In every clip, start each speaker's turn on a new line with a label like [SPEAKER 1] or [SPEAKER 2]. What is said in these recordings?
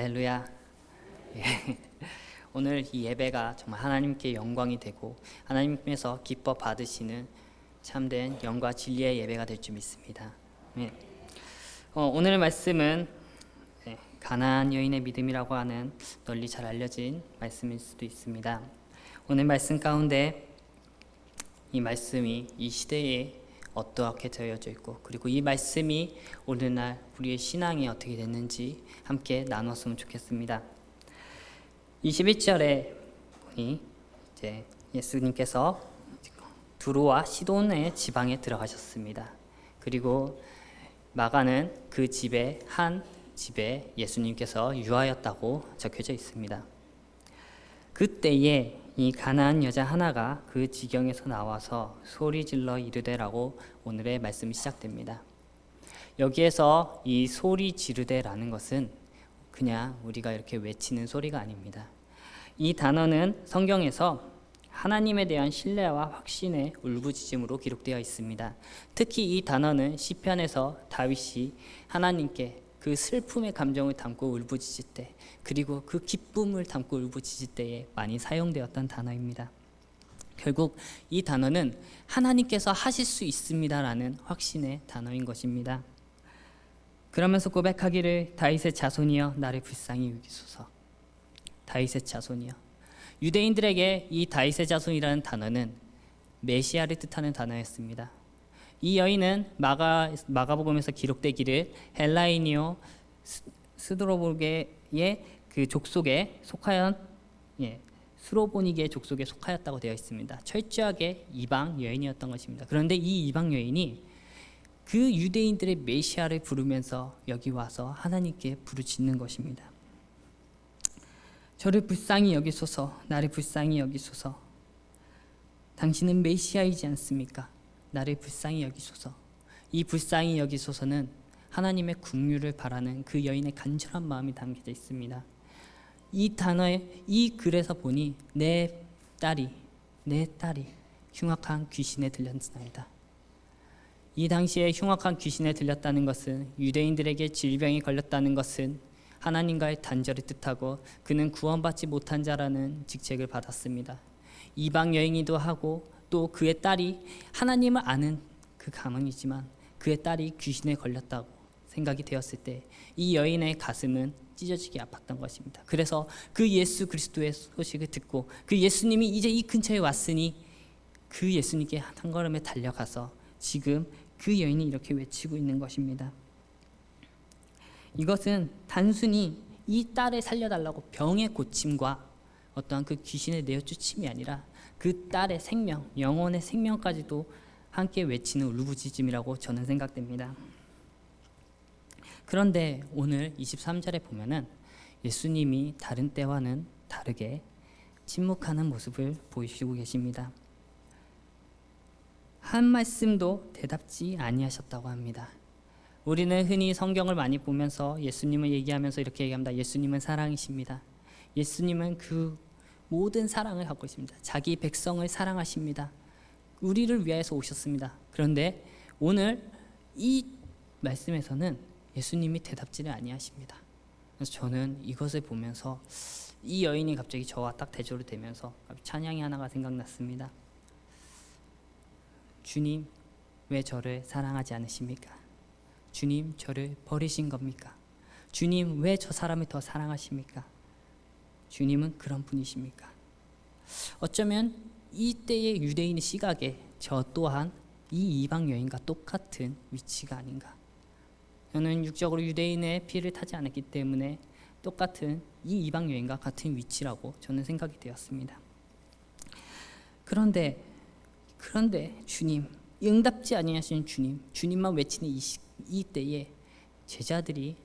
[SPEAKER 1] 할렐루야. 예. 오늘 이 예배가 정말 하나님께 영광이 되고 하나님께서 기뻐 받으시는 참된 영과 진리의 예배가 될 줄 믿습니다. 예. 오늘의 말씀은 가나안 여인의 믿음이라고 하는 널리 잘 알려진 말씀일 수도 있습니다. 오늘 말씀 가운데 이 말씀이 이 시대에 어떻게 되어져 있고, 그리고 이 말씀이 오늘날 우리의 신앙이 어떻게 됐는지 함께 나눴으면 좋겠습니다. 21절에 보니 이제 예수님께서 두로와 시돈의 지방에 들어가셨습니다. 그리고 마가는 그 집에 한 집에 예수님께서 유하였다고 적혀져 있습니다. 그때에 이 가나안 여자 하나가 그 지경에서 나와서 소리질러 이르되라고 오늘의 말씀이 시작됩니다. 여기에서 이 소리 지르되라는 것은 그냥 우리가 이렇게 외치는 소리가 아닙니다. 이 단어는 성경에서 하나님에 대한 신뢰와 확신의 울부짖음으로 기록되어 있습니다. 특히 이 단어는 시편에서 다윗이 하나님께 그 슬픔의 감정을 담고 울부짖을 때, 그리고 그 기쁨을 담고 울부짖을 때에 많이 사용되었던 단어입니다. 결국 이 단어는 하나님께서 하실 수 있습니다라는 확신의 단어인 것입니다. 그러면서 고백하기를 다윗의 자손이여 나를 불쌍히 여기소서. 다윗의 자손이여. 유대인들에게 이 다윗의 자손이라는 단어는 메시아를 뜻하는 단어였습니다. 이 여인은 마가복음에서 기록되기를 헬라이니오 스드로보게의 그 족속에 속하여 스로보니게의 족속에 속하였다고 되어 있습니다. 철저하게 이방 여인이었던 것입니다. 그런데 이 이방 여인이 그 유대인들의 메시아를 부르면서 여기 와서 하나님께 부르짖는 것입니다. 저를 불쌍히 여기소서, 나를 불쌍히 여기소서. 당신은 메시아이지 않습니까? 나를 불쌍히 여기소서. 이 불쌍히 여기소서는 하나님의 긍휼을 바라는 그 여인의 간절한 마음이 담겨져 있습니다. 이 단어에, 이 글에서 보니 내 딸이 흉악한 귀신에 들렸나이다. 이 당시에 흉악한 귀신에 들렸다는 것은, 유대인들에게 질병이 걸렸다는 것은 하나님과의 단절을 뜻하고 그는 구원받지 못한 자라는 직책을 받았습니다. 이방 여인이기도 하고 또 그의 딸이 하나님을 아는 그 가문이지만 그의 딸이 귀신에 걸렸다고 생각이 되었을 때 이 여인의 가슴은 찢어지게 아팠던 것입니다. 그래서 그 예수 그리스도의 소식을 듣고 그 예수님이 이제 이 근처에 왔으니 그 예수님께 한 걸음에 달려가서 지금 그 여인이 이렇게 외치고 있는 것입니다. 이것은 단순히 이 딸을 살려달라고 병의 고침과 어떠한 그 귀신의 내어쫓임이 아니라 그 딸의 생명, 영혼의 생명까지도 함께 외치는 울부짖음이라고 저는 생각됩니다. 그런데 오늘 23절에 보면은 예수님이 다른 때와는 다르게 침묵하는 모습을 보이시고 계십니다. 한 말씀도 대답지 아니하셨다고 합니다. 우리는 흔히 성경을 많이 보면서 예수님을 얘기하면서 이렇게 얘기합니다. 예수님은 사랑이십니다. 예수님은 그 모든 사랑을 갖고 있습니다. 자기 백성을 사랑하십니다. 우리를 위하여서 오셨습니다. 그런데 오늘 이 말씀에서는 예수님이 대답지를 아니하십니다. 그래서 저는 이것을 보면서 이 여인이 갑자기 저와 딱 대조를 되면서 찬양이 하나가 생각났습니다. 주님, 왜 저를 사랑하지 않으십니까? 주님, 저를 버리신 겁니까? 주님, 왜 저 사람을 더 사랑하십니까? 주님은 그런 분이십니까? 어쩌면 이때의 유대인의 시각에 저 또한 이 이방 여인과 똑같은 위치가 아닌가. 저는 육적으로 유대인의 피를 타지 않았기 때문에 똑같은 이 이방 여인과 같은 위치라고 저는 생각이 되었습니다. 그런데 주님, 응답지 아니하시는 주님만 외치는 이 때에 제자들이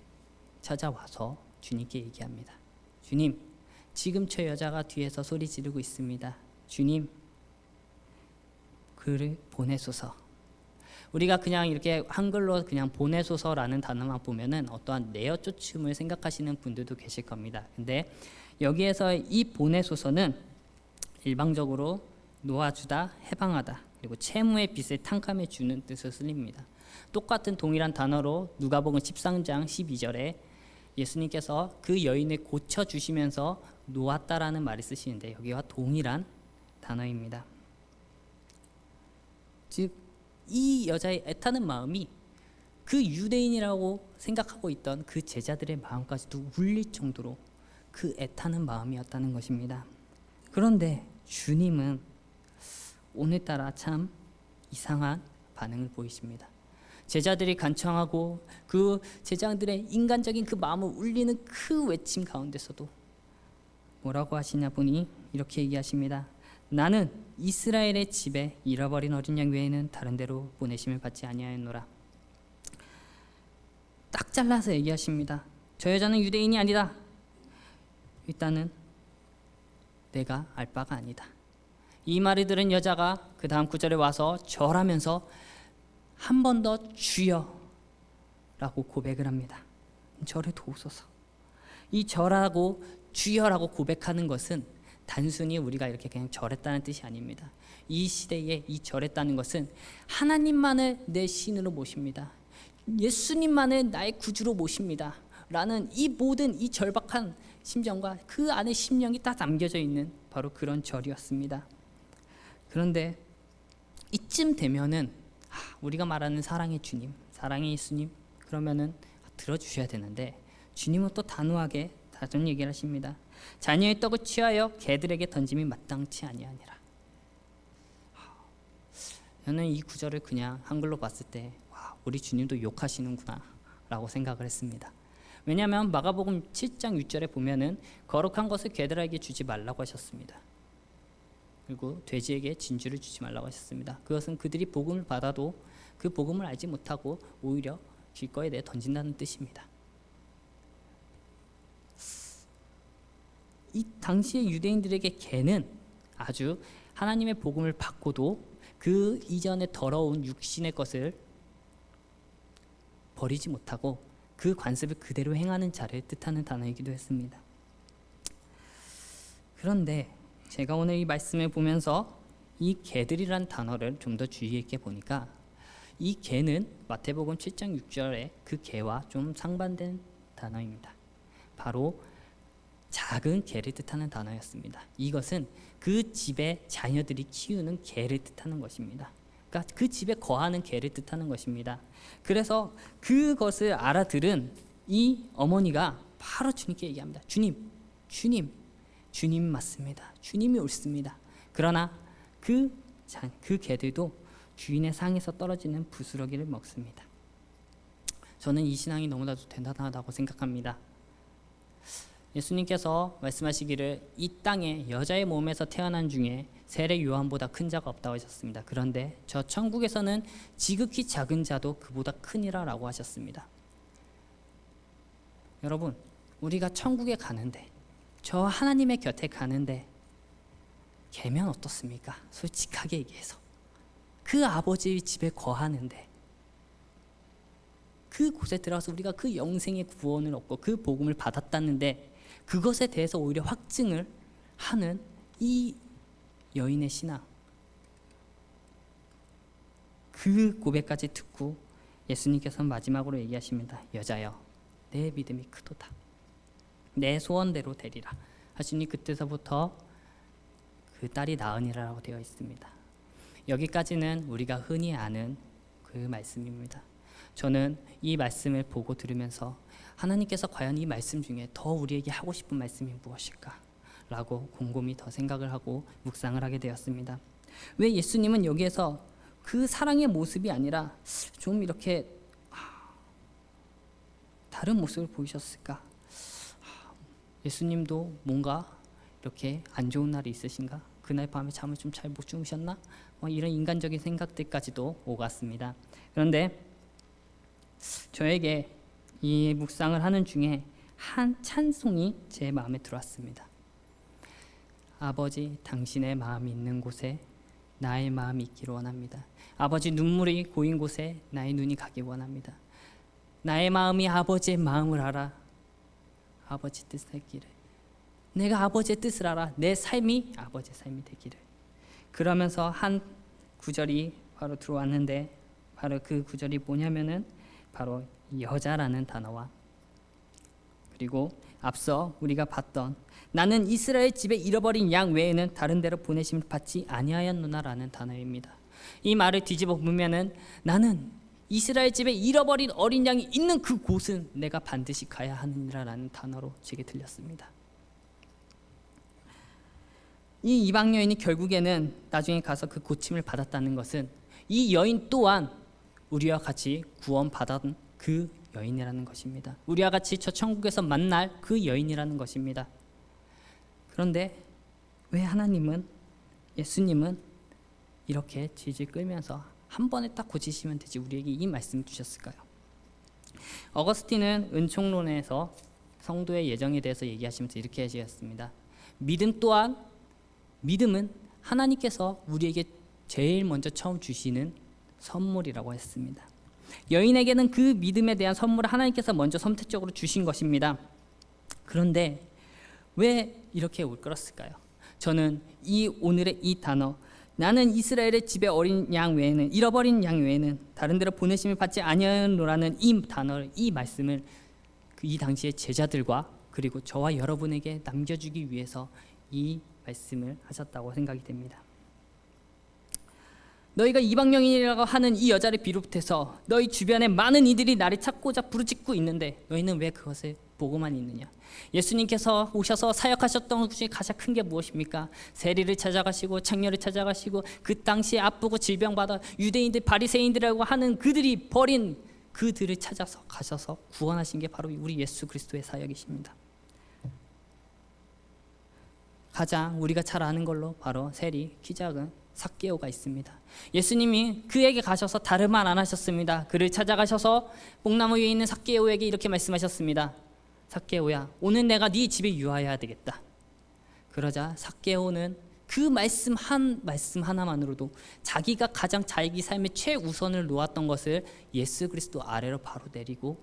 [SPEAKER 1] 찾아와서 주님께 얘기합니다. 주님, 지금 저 여자가 뒤에서 소리 지르고 있습니다. 주님, 그를 보내소서. 우리가 그냥 이렇게 한글로 그냥 보내소서라는 단어만 보면은 어떠한 내어쫓음을 생각하시는 분들도 계실 겁니다. 근데 여기에서 이 보내소서는 일방적으로 놓아주다, 해방하다, 그리고 채무의 빚을 탕감해 주는 뜻을 쓰립니다. 똑같은 동일한 단어로 누가복음 13장 12절에 예수님께서 그 여인을 고쳐주시면서 놓았다라는 말을 쓰시는데 여기와 동일한 단어입니다. 즉, 이 여자의 애타는 마음이 그 유대인이라고 생각하고 있던 그 제자들의 마음까지도 울릴 정도로 그 애타는 마음이었다는 것입니다. 그런데 주님은 오늘따라 참 이상한 반응을 보이십니다. 제자들이 간청하고 그 제자들의 인간적인 그 마음을 울리는 그 외침 가운데서도 뭐라고 하시냐 보니 이렇게 얘기하십니다. 나는 이스라엘의 집에 잃어버린 어린 양 외에는 다른 데로 보내심을 받지 아니하였노라. 딱 잘라서 얘기하십니다. 저 여자는 유대인이 아니다. 일단은 내가 알 바가 아니다. 이 말을 들은 여자가 그 다음 구절에 와서 절하면서 한 번 더 주여 라고 고백을 합니다. 저를 도우소서. 이 절하고 주여라고 고백하는 것은 단순히 우리가 이렇게 그냥 절했다는 뜻이 아닙니다. 이 시대에 이 절했다는 것은 하나님만을 내 신으로 모십니다. 예수님만을 나의 구주로 모십니다. 라는 이 모든 이 절박한 심정과 그 안에 심령이 딱 담겨져 있는 바로 그런 절이었습니다. 그런데 이쯤 되면은 우리가 말하는 사랑의 주님, 사랑의 예수님 그러면은 들어주셔야 되는데 주님은 또 단호하게 다른 얘기를 하십니다. 자녀의 떡을 취하여 개들에게 던짐이 마땅치 아니하니라. 저는 이 구절을 그냥 한글로 봤을 때 우리 주님도 욕하시는구나 라고 생각을 했습니다. 왜냐하면 마가복음 7장 6절에 보면은 거룩한 것을 개들에게 주지 말라고 하셨습니다. 그리고 돼지에게 진주를 주지 말라고 하셨습니다. 그것은 그들이 복음을 받아도 그 복음을 알지 못하고 오히려 길거리에 내어 던진다는 뜻입니다. 이 당시의 유대인들에게 개는 아주 하나님의 복음을 받고도 그 이전에 더러운 육신의 것을 버리지 못하고 그 관습을 그대로 행하는 자를 뜻하는 단어이기도 했습니다. 그런데 제가 오늘 이 말씀을 보면서 이 개들이란 단어를 좀 더 주의 있게 보니까 이 개는 마태복음 7장 6절에 그 개와 좀 상반된 단어입니다. 바로 작은 개를 뜻하는 단어였습니다. 이것은 그 집의 자녀들이 키우는 개를 뜻하는 것입니다. 그러니까 그 집에 거하는 개를 뜻하는 것입니다. 그래서 그것을 알아들은 이 어머니가 바로 주님께 얘기합니다. 주님 맞습니다. 주님이 옳습니다. 그러나 그 개들도 주인의 상에서 떨어지는 부스러기를 먹습니다. 저는 이 신앙이 너무나도 대단하다고 생각합니다. 예수님께서 말씀하시기를 이 땅에 여자의 몸에서 태어난 중에 세례 요한보다 큰 자가 없다고 하셨습니다. 그런데 저 천국에서는 지극히 작은 자도 그보다 크니라 라고 하셨습니다. 여러분, 우리가 천국에 가는데 저 하나님의 곁에 가는데 개면 어떻습니까? 솔직하게 얘기해서 그 아버지의 집에 거하는데 그곳에 들어가서 우리가 그 영생의 구원을 얻고 그 복음을 받았다는데 그것에 대해서 오히려 확증을 하는 이 여인의 신앙, 그 고백까지 듣고 예수님께서는 마지막으로 얘기하십니다. 여자여, 내 믿음이 크도다. 내 소원대로 되리라 하시니 그때서부터 그 딸이 나으니라라고 되어 있습니다. 여기까지는 우리가 흔히 아는 그 말씀입니다. 저는 이 말씀을 보고 들으면서 하나님께서 과연 이 말씀 중에 더 우리에게 하고 싶은 말씀이 무엇일까? 라고 곰곰이 더 생각을 하고 묵상을 하게 되었습니다. 왜 예수님은 여기에서 그 사랑의 모습이 아니라 좀 이렇게 다른 모습을 보이셨을까? 예수님도 뭔가 이렇게 안 좋은 날이 있으신가? 그날 밤에 잠을 좀 잘 못 주무셨나? 이런 인간적인 생각들까지도 오갔습니다. 그런데 저에게 이 묵상을 하는 중에 한 찬송이 제 마음에 들어왔습니다. 아버지, 당신의 마음이 있는 곳에 나의 마음이 있기를 원합니다. 아버지, 눈물이 고인 곳에 나의 눈이 가기 원합니다. 나의 마음이 아버지의 마음을 알아 아버지 뜻을 했기를. 내가 아버지의 뜻을 알아 내 삶이 아버지의 삶이 되기를. 그러면서 한 구절이 바로 들어왔는데 바로 그 구절이 뭐냐면은 바로 여자라는 단어와 그리고 앞서 우리가 봤던 나는 이스라엘 집에 잃어버린 양 외에는 다른 데로 보내심을 받지 아니하였노나라는 단어입니다. 이 말을 뒤집어 보면은 나는 이스라엘 집에 잃어버린 어린 양이 있는 그 곳은 내가 반드시 가야 하느니라라는 단어로 제게 들렸습니다. 이 이방 여인이 결국에는 나중에 가서 그 고침을 받았다는 것은 이 여인 또한 우리와 같이 구원받은 그 여인이라는 것입니다. 우리와 같이 저 천국에서 만날 그 여인이라는 것입니다. 그런데 왜 하나님은, 예수님은 이렇게 질질 끌면서 한 번에 딱 고치시면 되지 우리에게 이 말씀을 주셨을까요? 어거스틴은 은총론에서 성도의 예정에 대해서 얘기하시면서 이렇게 하셨습니다. 믿음은 하나님께서 우리에게 제일 먼저 처음 주시는 선물이라고 했습니다. 여인에게는 그 믿음에 대한 선물을 하나님께서 먼저 선택적으로 주신 것입니다. 그런데 왜 이렇게 올끌었을까요? 저는 오늘의 이 단어, 나는 이스라엘의 집에 어린 양 외에는, 잃어버린 양 외에는 다른 데로 보내심을 받지 아니하노라는 이 단어를, 이 말씀을 이 당시의 제자들과 그리고 저와 여러분에게 남겨주기 위해서 이 말씀을 하셨다고 생각이 됩니다. 너희가 이방령이라고 하는 이 여자를 비롯해서 너희 주변에 많은 이들이 나를 찾고자 부르짖고 있는데 너희는 왜 그것을 보고만 있느냐? 예수님께서 오셔서 사역하셨던 것 중에 가장 큰 게 무엇입니까? 세리를 찾아가시고 창녀를 찾아가시고 그 당시에 아프고 질병받아 유대인들 바리새인들이라고 하는 그들이 버린 그들을 찾아서 가셔서 구원하신 게 바로 우리 예수 그리스도의 사역이십니다. 가장 우리가 잘 아는 걸로 바로 세리 키 작은 삭개오가 있습니다. 예수님이 그에게 가셔서 다른 말 안 하셨습니다. 그를 찾아가셔서 뽕나무 위에 있는 삭개오에게 이렇게 말씀하셨습니다. 삭개오야, 오늘 내가 네 집에 유하여야 되겠다. 그러자 삭개오는 그 말씀 하나만으로도 자기가 가장 자기 삶의 최우선을 놓았던 것을 예수 그리스도 아래로 바로 내리고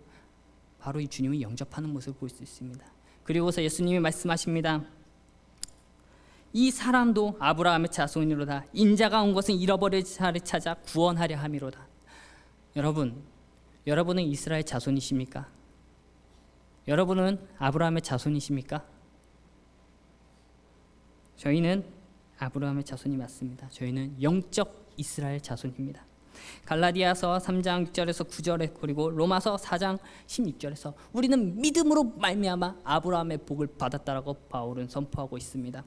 [SPEAKER 1] 바로 이 주님을 영접하는 모습을 볼 수 있습니다. 그리고서 예수님이 말씀하십니다. 이 사람도 아브라함의 자손이로다. 인자가 온 것은 잃어버린 자를 찾아 구원하려 함이로다. 여러분은 이스라엘 자손이십니까? 여러분은 아브라함의 자손이십니까? 저희는 아브라함의 자손이 맞습니다. 저희는 영적 이스라엘 자손입니다. 갈라디아서 3장 6절에서 9절에 그리고 로마서 4장 16절에서 우리는 믿음으로 말미암아 아브라함의 복을 받았다라고 바울은 선포하고 있습니다.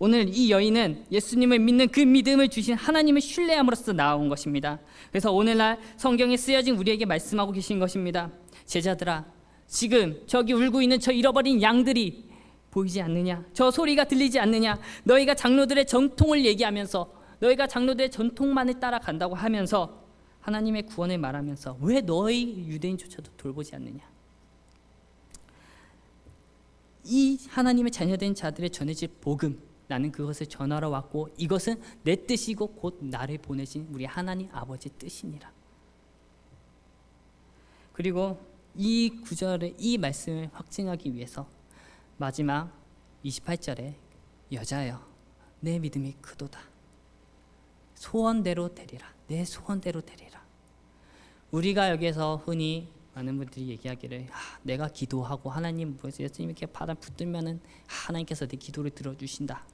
[SPEAKER 1] 오늘 이 여인은 예수님을 믿는 그 믿음을 주신 하나님을 신뢰함으로써 나온 것입니다. 그래서 오늘날 성경에 쓰여진 우리에게 말씀하고 계신 것입니다. 제자들아, 지금 저기 울고 있는 저 잃어버린 양들이 보이지 않느냐? 저 소리가 들리지 않느냐? 너희가 장로들의 전통을 얘기하면서 너희가 장로들의 전통만을 따라간다고 하면서 하나님의 구원을 말하면서 왜 너희 유대인조차도 돌보지 않느냐? 이 하나님의 자녀된 자들의 전해질 복음, 나는 그것을 전하러 왔고 이것은 내 뜻이고 곧 나를 보내신 우리 하나님 아버지의 뜻이니라. 그리고 이 구절의 이 말씀을 확증하기 위해서 마지막 28절에 여자여 내 믿음이 크도다. 소원대로 되리라. 내 소원대로 되리라. 우리가 여기에서 흔히 많은 분들이 얘기하기를 내가 기도하고 하나님 예수님 이렇게 바다 붙들면은 하나님께서 내 기도를 들어주신다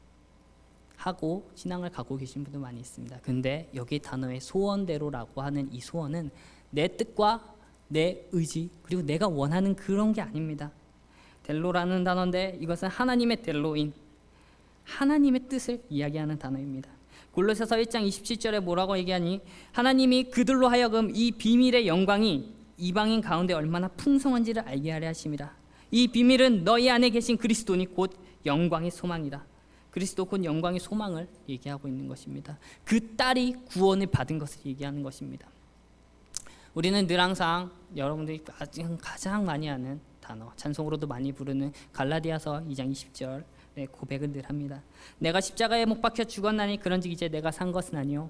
[SPEAKER 1] 하고 신앙을 갖고 계신 분도 많이 있습니다. 근데 여기 단어의 소원대로라고 하는 이 소원은 내 뜻과 내 의지 그리고 내가 원하는 그런 게 아닙니다. 델로라는 단어인데 이것은 하나님의 델로인 하나님의 뜻을 이야기하는 단어입니다. 골로새서 1장 27절에 뭐라고 얘기하니 하나님이 그들로 하여금 이 비밀의 영광이 이방인 가운데 얼마나 풍성한지를 알게 하려 하심이라. 이 비밀은 너희 안에 계신 그리스도니 곧 영광의 소망이라. 그리스도 곧 영광의 소망을 얘기하고 있는 것입니다. 그 딸이 구원을 받은 것을 얘기하는 것입니다. 우리는 늘 항상 여러분들이 가장 많이 아는 단어, 찬송으로도 많이 부르는 갈라디아서 2장 20절의 고백을 늘 합니다. 내가 십자가에 못 박혀 죽었나니 그런즉 이제 내가 산 것은 아니요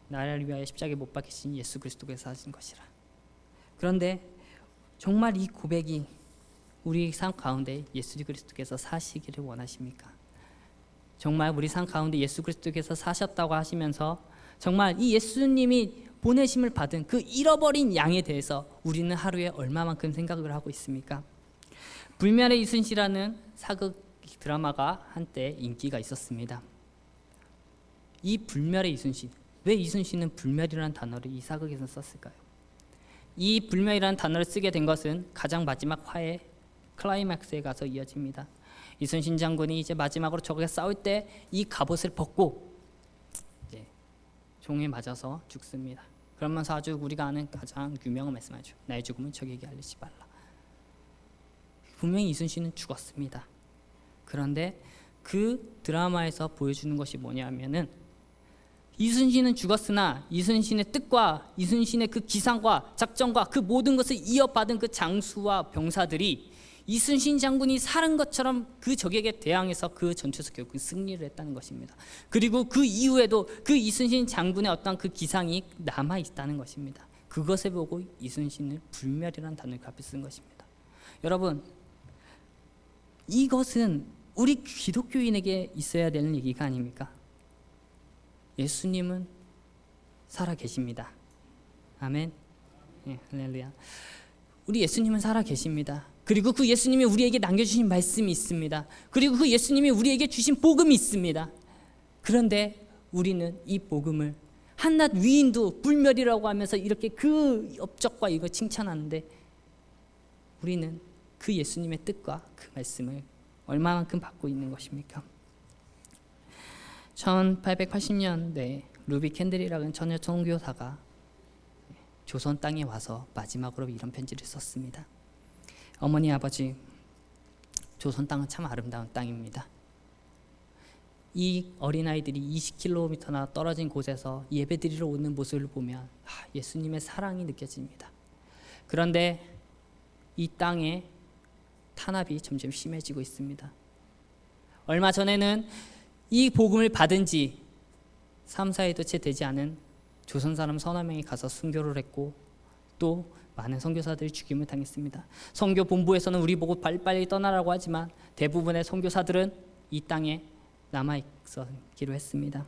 [SPEAKER 1] 나를 위하여 십자가에 못 박히신 예수 그리스도께서 하신 것이라. 그런데 정말 이 고백이 우리 삶 가운데 예수 그리스도께서 사시기를 원하십니까? 정말 우리 삶 가운데 예수 그리스도께서 사셨다고 하시면서 정말 이 예수님이 보내심을 받은 그 잃어버린 양에 대해서 우리는 하루에 얼마만큼 생각을 하고 있습니까? 불멸의 이순신이라는 사극 드라마가 한때 인기가 있었습니다. 이 불멸의 이순신, 왜 이순신은 불멸이라는 단어를 이 사극에서 썼을까요? 이 불멸이라는 단어를 쓰게 된 것은 가장 마지막 화의 클라이맥스에 가서 이어집니다. 이순신 장군이 이제 마지막으로 적에게 싸울 때 이 갑옷을 벗고 이제 종에 맞아서 죽습니다. 그러면서 아주 우리가 아는 가장 유명한 말씀하죠. 나의 죽음은 적에게 알리지 말라. 분명히 이순신은 죽었습니다. 그런데 그 드라마에서 보여주는 것이 뭐냐면은 이순신은 죽었으나 이순신의 뜻과 이순신의 그 기상과 작전과 그 모든 것을 이어받은 그 장수와 병사들이 이순신 장군이 살은 것처럼 그 적에게 대항해서 그 전투에서 결국 승리를 했다는 것입니다. 그리고 그 이후에도 그 이순신 장군의 어떤 그 기상이 남아 있다는 것입니다. 그것을 보고 이순신을 불멸이라는 단어를 앞에 쓴 것입니다. 여러분, 이것은 우리 기독교인에게 있어야 되는 얘기가 아닙니까? 예수님은 살아 계십니다. 아멘. 예, 할렐루야. 우리 예수님은 살아 계십니다. 그리고 그 예수님이 우리에게 남겨주신 말씀이 있습니다. 그리고 그 예수님이 우리에게 주신 복음이 있습니다. 그런데 우리는 이 복음을 한낱 위인도 불멸이라고 하면서 이렇게 그 업적과 이거 칭찬하는데 우리는 그 예수님의 뜻과 그 말씀을 얼마만큼 받고 있는 것입니까? 1880년대 루비 캔들이라는 전혀 선교사가 조선 땅에 와서 마지막으로 이런 편지를 썼습니다. 어머니 아버지, 조선 땅은 참 아름다운 땅입니다. 이 어린아이들이 20km나 떨어진 곳에서 예배드리러 오는 모습을 보면 예수님의 사랑이 느껴집니다. 그런데 이 땅에 탄압이 점점 심해지고 있습니다. 얼마 전에는 이 복음을 받은 지 3, 4일도 채 되지 않은 조선 사람 서너 명이 가서 순교를 했고 또 많은 선교사들이 죽임을 당했습니다. 선교 본부에서는 우리 보고 빨리빨리 떠나라고 하지만 대부분의 선교사들은 이 땅에 남아있기로 했습니다.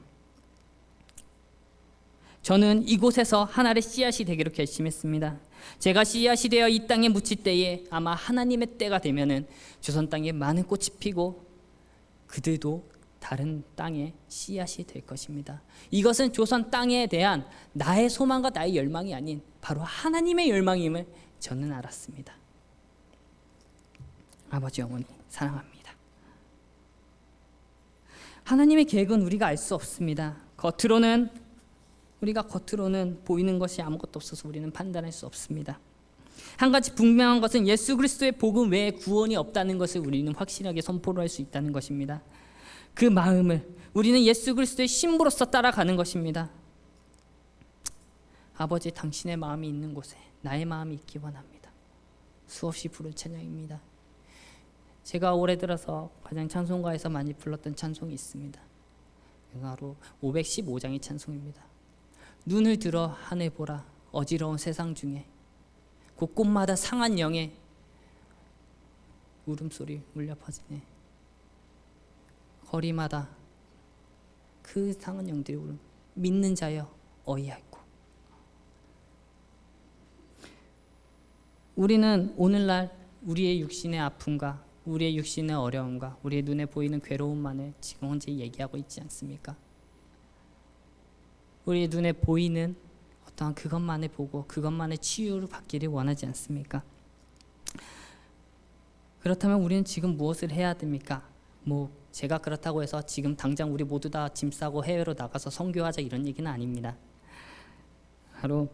[SPEAKER 1] 저는 이곳에서 하나의 씨앗이 되기로 결심했습니다. 제가 씨앗이 되어 이 땅에 묻힐 때에 아마 하나님의 때가 되면은 조선 땅에 많은 꽃이 피고 그들도 다른 땅의 씨앗이 될 것입니다. 이것은 조선 땅에 대한 나의 소망과 나의 열망이 아닌 바로 하나님의 열망임을 저는 알았습니다. 아버지, 어머니 사랑합니다. 하나님의 계획은 우리가 알 수 없습니다. 우리가 겉으로는 보이는 것이 아무것도 없어서 우리는 판단할 수 없습니다. 한 가지 분명한 것은 예수 그리스도의 복음 외에 구원이 없다는 것을 우리는 확실하게 선포를 할 수 있다는 것입니다. 그 마음을 우리는 예수 그리스도의 신부로서 따라가는 것입니다. 아버지, 당신의 마음이 있는 곳에 나의 마음이 있기 원합니다. 수없이 부른 찬양입니다. 제가 올해 들어서 가장 찬송가에서 많이 불렀던 찬송이 있습니다. 바로 515장의 찬송입니다. 눈을 들어 하늘 보라, 어지러운 세상 중에 곳곳마다 상한 영의 울음소리 울려 퍼지네. 거리마다 그 상한 영들이 울음. 믿는 자여 어이하고. 우리는 오늘날 우리의 육신의 아픔과 우리의 육신의 어려움과 우리의 눈에 보이는 괴로움만을 지금 현재 얘기하고 있지 않습니까? 우리의 눈에 보이는 어떠한 그것만을 보고 그것만의 치유를 받기를 원하지 않습니까? 그렇다면 우리는 지금 무엇을 해야 됩니까? 제가 그렇다고 해서 지금 당장 우리 모두 다 짐 싸고 해외로 나가서 선교하자 이런 얘기는 아닙니다. 바로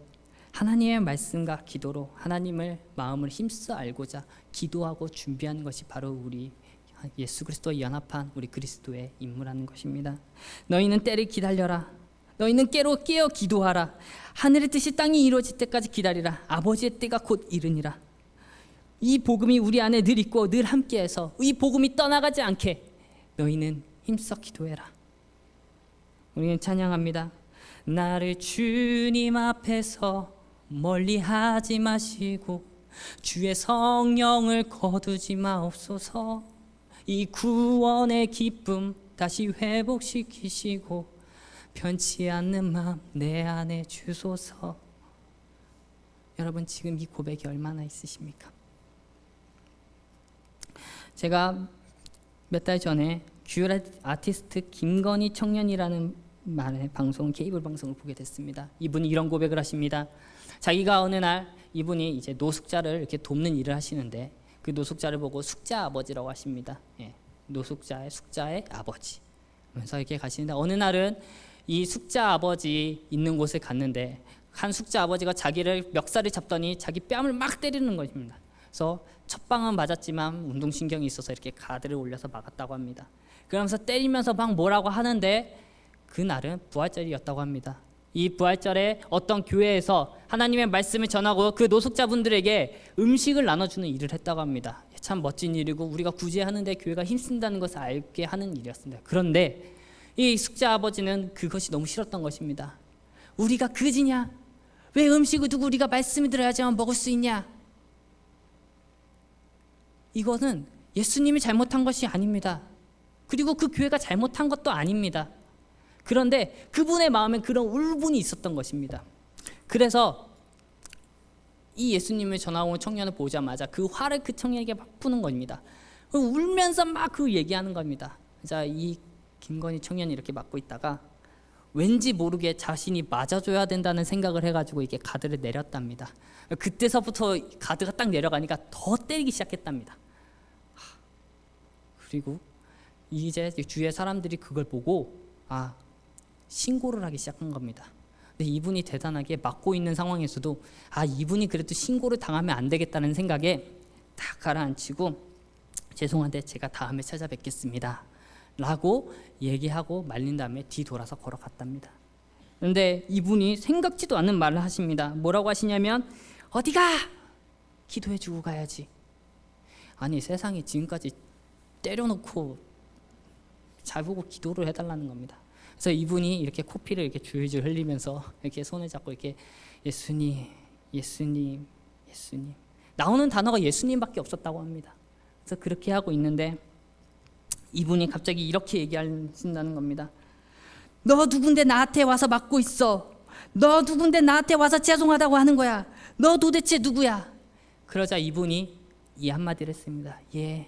[SPEAKER 1] 하나님의 말씀과 기도로 하나님을 마음을 힘써 알고자 기도하고 준비하는 것이 바로 우리 예수 그리스도와 연합한 우리 그리스도의 임무라는 것입니다. 너희는 때를 기다려라. 너희는 깨어 기도하라. 하늘의 뜻이 땅이 이루어질 때까지 기다리라. 아버지의 때가 곧 이르니라. 이 복음이 우리 안에 늘 있고 늘 함께해서 이 복음이 떠나가지 않게 너희는 힘써 기도해라. 우리는 찬양합니다. 나를 주님 앞에서 멀리하지 마시고 주의 성령을 거두지 마옵소서. 이 구원의 기쁨 다시 회복시키시고 변치 않는 마음 내 안에 주소서. 여러분, 지금 이 고백이 얼마나 있으십니까? 제가 몇 달 전에 듀얼 아티스트 김건희 청년이라는 말의 방송, 케이블 방송을 보게 됐습니다. 이분이 이런 고백을 하십니다. 자기가 어느 날 이분이 이제 노숙자를 이렇게 돕는 일을 하시는데 그 노숙자를 보고 숙자 아버지라고 하십니다. 예, 노숙자의 숙자의 아버지. 그래서 이렇게 가시는데 어느 날은 이 숙자 아버지 있는 곳에 갔는데 한 숙자 아버지가 자기를 멱살을 잡더니 자기 뺨을 막 때리는 것입니다. 그래서 첫 방은 맞았지만 운동신경이 있어서 이렇게 가드를 올려서 막았다고 합니다. 그러면서 때리면서 막 뭐라고 하는데 그날은 부활절이었다고 합니다. 이 부활절에 어떤 교회에서 하나님의 말씀을 전하고 그 노숙자분들에게 음식을 나눠주는 일을 했다고 합니다. 참 멋진 일이고 우리가 구제하는데 교회가 힘쓴다는 것을 알게 하는 일이었습니다. 그런데 이 숙자 아버지는 그것이 너무 싫었던 것입니다. 우리가 그지냐? 왜 음식을 두고 우리가 말씀을 들어야지만 먹을 수 있냐? 이거는 예수님이 잘못한 것이 아닙니다. 그리고 그 교회가 잘못한 것도 아닙니다. 그런데 그분의 마음에 그런 울분이 있었던 것입니다. 그래서 이 예수님을 전하고 청년을 보자마자 그 화를 그 청년에게 막 푸는 겁니다. 울면서 막 그 얘기하는 겁니다. 자, 이 김건희 청년이 이렇게 맞고 있다가 왠지 모르게 자신이 맞아줘야 된다는 생각을 해가지고 이게 가드를 내렸답니다. 그때서부터 가드가 딱 내려가니까 더 때리기 시작했답니다. 그리고 이제 주위의 사람들이 그걸 보고 신고를 하기 시작한 겁니다. 근데 이분이 대단하게 맞고 있는 상황에서도 이분이 그래도 신고를 당하면 안 되겠다는 생각에 딱 가라앉히고 죄송한데 제가 다음에 찾아뵙겠습니다 라고 얘기하고 말린 다음에 뒤돌아서 걸어갔답니다. 그런데 이분이 생각지도 않은 말을 하십니다. 뭐라고 하시냐면 어디가? 기도해주고 가야지. 아니 세상에 지금까지 때려놓고 자보고 기도를 해달라는 겁니다. 그래서 이분이 이렇게 코피를 이렇게 줄줄 흘리면서 이렇게 손을 잡고 이렇게 예수님, 예수님, 예수님 나오는 단어가 예수님밖에 없었다고 합니다. 그래서 그렇게 하고 있는데 이분이 갑자기 이렇게 얘기하신다는 겁니다. 너 누군데 나한테 와서 맞고 있어? 너 누군데 나한테 와서 죄송하다고 하는 거야? 너 도대체 누구야? 그러자 이분이 이 한마디를 했습니다. 예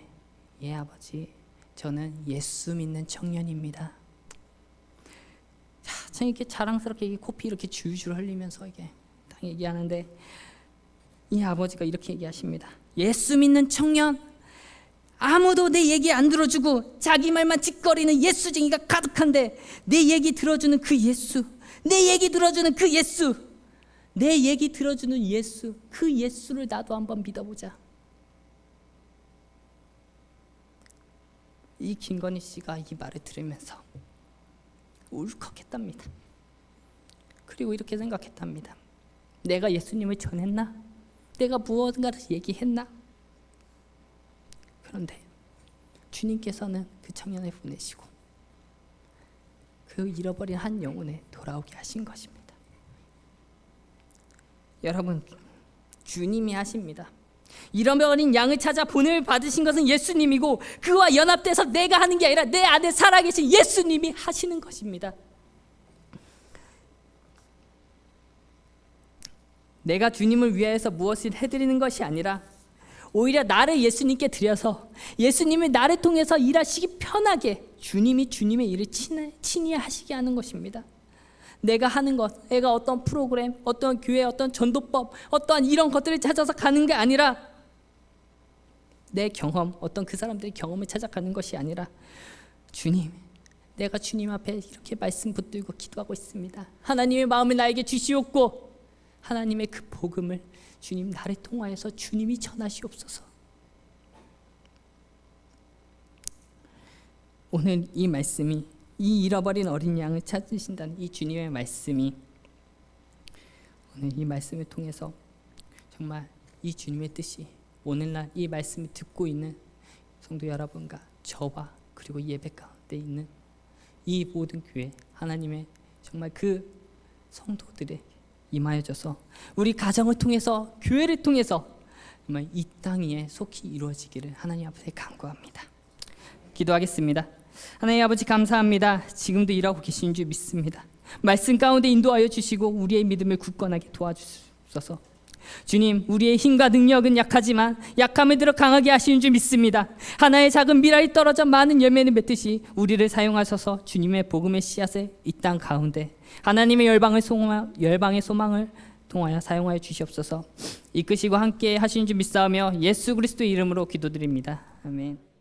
[SPEAKER 1] 아버지, 저는 예수 믿는 청년입니다. 참 이렇게 자랑스럽게 코피 이렇게 줄줄 흘리면서 이게 딱 얘기하는데 이 아버지가 이렇게 얘기하십니다. 예수 믿는 청년, 아무도 내 얘기 안 들어주고 자기 말만 짓거리는 예수쟁이가 가득한데 내 얘기 들어주는 그 예수, 내 얘기 들어주는 그 예수, 내 얘기 들어주는 예수, 그 예수를 나도 한번 믿어보자. 이 김건희 씨가 이 말을 들으면서 울컥했답니다. 그리고 이렇게 생각했답니다. 내가 예수님을 전했나? 내가 무언가를 얘기했나? 그런데 주님께서는 그 청년을 보내시고 그 잃어버린 한 영혼에 돌아오게 하신 것입니다. 여러분, 주님이 하십니다. 잃어버린 양을 찾아 보냄을 받으신 것은 예수님이고 그와 연합돼서 내가 하는 게 아니라 내 안에 살아계신 예수님이 하시는 것입니다. 내가 주님을 위하여서 무엇을 해드리는 것이 아니라 오히려 나를 예수님께 드려서 예수님이 나를 통해서 일하시기 편하게 주님이 주님의 일을 친히 하시게 하는 것입니다. 내가 하는 것, 내가 어떤 프로그램, 어떤 교회, 어떤 전도법, 어떠한 이런 것들을 찾아서 가는 게 아니라 내 경험, 어떤 그 사람들의 경험을 찾아가는 것이 아니라 주님, 내가 주님 앞에 이렇게 말씀 붙들고 기도하고 있습니다. 하나님의 마음을 나에게 주시옵고 하나님의 그 복음을 주님 나를 통하여서 주님이 전하시옵소서. 오늘 이 말씀이 이 잃어버린 어린 양을 찾으신다는 이 주님의 말씀이 오늘 이 말씀을 통해서 정말 이 주님의 뜻이 오늘날 이 말씀을 듣고 있는 성도 여러분과 저와 그리고 예배 가운데 있는 이 모든 교회 하나님의 정말 그 성도들에게 임하여져서 우리 가정을 통해서 교회를 통해서 정말 이 땅 위에 속히 이루어지기를 하나님 앞에 간구합니다. 기도하겠습니다. 하나님 아버지 감사합니다. 지금도 일하고 계신 줄 믿습니다. 말씀 가운데 인도하여 주시고 우리의 믿음을 굳건하게 도와주소서. 주님, 우리의 힘과 능력은 약하지만 약함을 들어 강하게 하시는 줄 믿습니다. 하나의 작은 미랄이 떨어져 많은 열매를 맺듯이 우리를 사용하셔서 주님의 복음의 씨앗을 이 땅 가운데 하나님의 열방의 소망을 통하여 사용하여 주시옵소서. 이끄시고 함께 하신 줄 믿사오며 예수 그리스도의 이름으로 기도드립니다. 아멘.